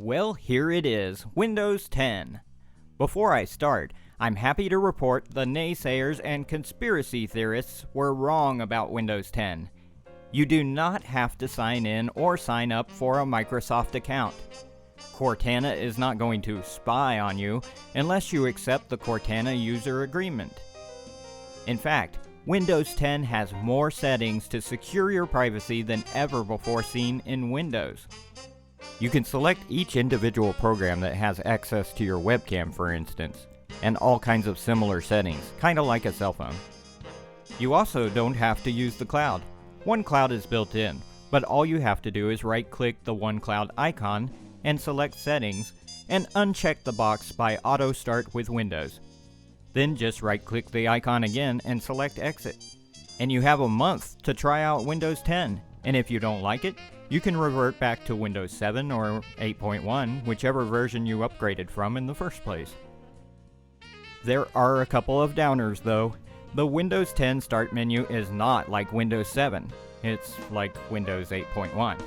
Well, here it is, Windows 10. Before I start, I'm happy to report the naysayers and conspiracy theorists were wrong about Windows 10. You do not have to sign in or sign up for a Microsoft account. Cortana is not going to spy on you unless you accept the Cortana user agreement. In fact, Windows 10 has more settings to secure your privacy than ever before seen in Windows. You can select each individual program that has access to your webcam, for instance, and all kinds of similar settings, kinda like a cell phone. You also don't have to use the cloud. OneCloud is built in, but all you have to do is right-click the OneCloud icon and select Settings, and uncheck the box by Auto Start with Windows. Then just right-click the icon again and select Exit. And you have a month to try out Windows 10, and if you don't like it, you can revert back to Windows 7 or 8.1, whichever version you upgraded from in the first place. There are a couple of downers though. The Windows 10 Start menu is not like Windows 7, it's like Windows 8.1.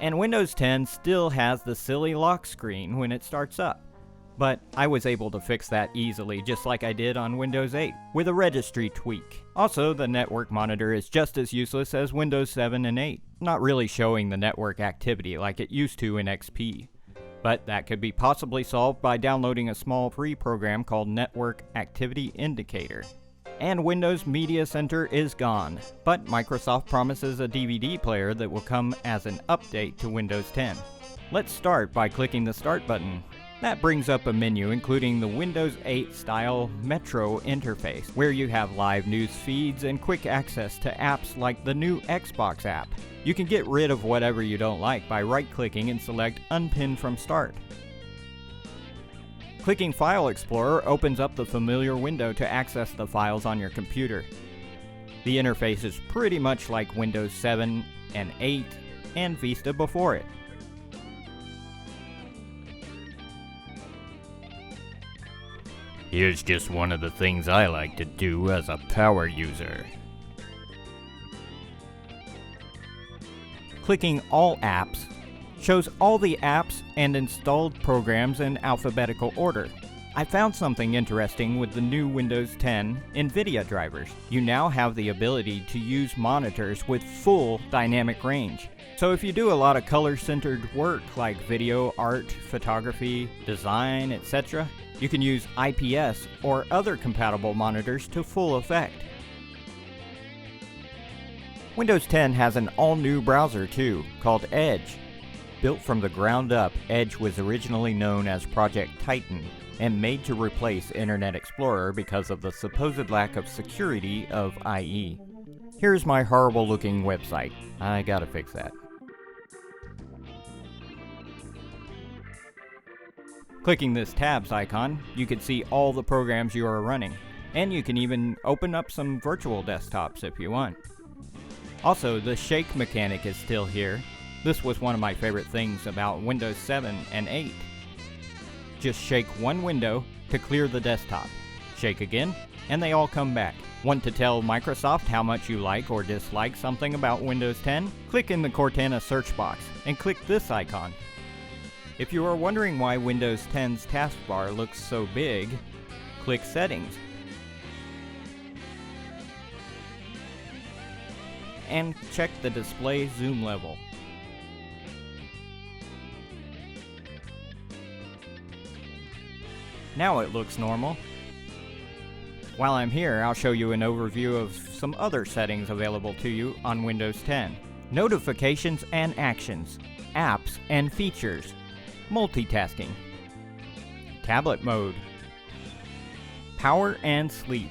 And Windows 10 still has the silly lock screen when it starts up. But I was able to fix that easily, just like I did on Windows 8, with a registry tweak. Also, the network monitor is just as useless as Windows 7 and 8, not really showing the network activity like it used to in XP. But that could be possibly solved by downloading a small free program called Network Activity Indicator. And Windows Media Center is gone, but Microsoft promises a DVD player that will come as an update to Windows 10. Let's start by clicking the Start button. That brings up a menu including the Windows 8 style Metro interface, where you have live news feeds and quick access to apps like the new Xbox app. You can get rid of whatever you don't like by right-clicking and select Unpin from Start. Clicking File Explorer opens up the familiar window to access the files on your computer. The interface is pretty much like Windows 7 and 8 and Vista before it. Here's just one of the things I like to do as a power user. Clicking All Apps shows all the apps and installed programs in alphabetical order. I found something interesting with the new Windows 10 NVIDIA drivers. You now have the ability to use monitors with full dynamic range. So if you do a lot of color-centered work like video, art, photography, design, etc., you can use IPS or other compatible monitors to full effect. Windows 10 has an all-new browser too, called Edge. Built from the ground up, Edge was originally known as Project Titan and made to replace Internet Explorer because of the supposed lack of security of IE. Here's my horrible looking website. I gotta fix that. Clicking this tabs icon, you can see all the programs you are running, and you can even open up some virtual desktops if you want. Also, the shake mechanic is still here. This was one of my favorite things about Windows 7 and 8. Just shake one window to clear the desktop. Shake again, and they all come back. Want to tell Microsoft how much you like or dislike something about Windows 10? Click in the Cortana search box and click this icon. If you are wondering why Windows 10's taskbar looks so big, click Settings. And check the display zoom level. Now it looks normal. While I'm here, I'll show you an overview of some other settings available to you on Windows 10. Notifications and actions, apps and features, multitasking, tablet mode, power and sleep,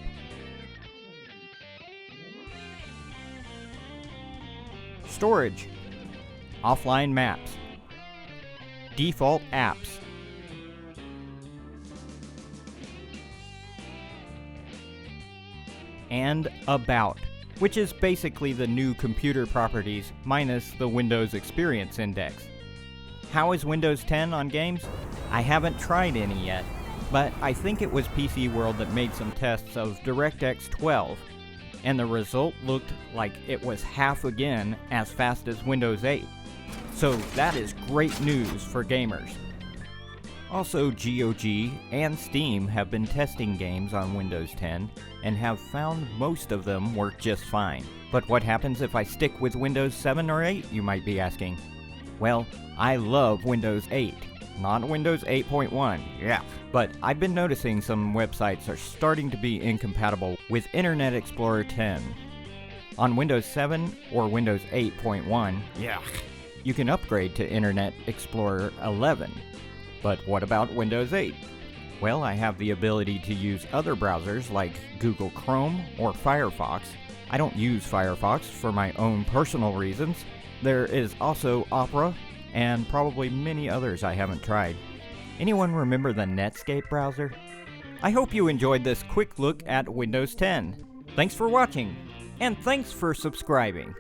storage, offline maps, default apps, and About, which is basically the new computer properties minus the Windows Experience Index. How is Windows 10 on games? I haven't tried any yet, but I think it was PC World that made some tests of DirectX 12, and the result looked like it was half again as fast as Windows 8. So that is great news for gamers. Also, GOG and Steam have been testing games on Windows 10 and have found most of them work just fine. But what happens if I stick with Windows 7 or 8, you might be asking? Well, I love Windows 8, not Windows 8.1, yeah. But I've been noticing some websites are starting to be incompatible with Internet Explorer 10. On Windows 7 or Windows 8.1, yeah, you can upgrade to Internet Explorer 11. But what about Windows 8? Well, I have the ability to use other browsers like Google Chrome or Firefox. I don't use Firefox for my own personal reasons. There is also Opera and probably many others I haven't tried. Anyone remember the Netscape browser? I hope you enjoyed this quick look at Windows 10. Thanks for watching, and thanks for subscribing.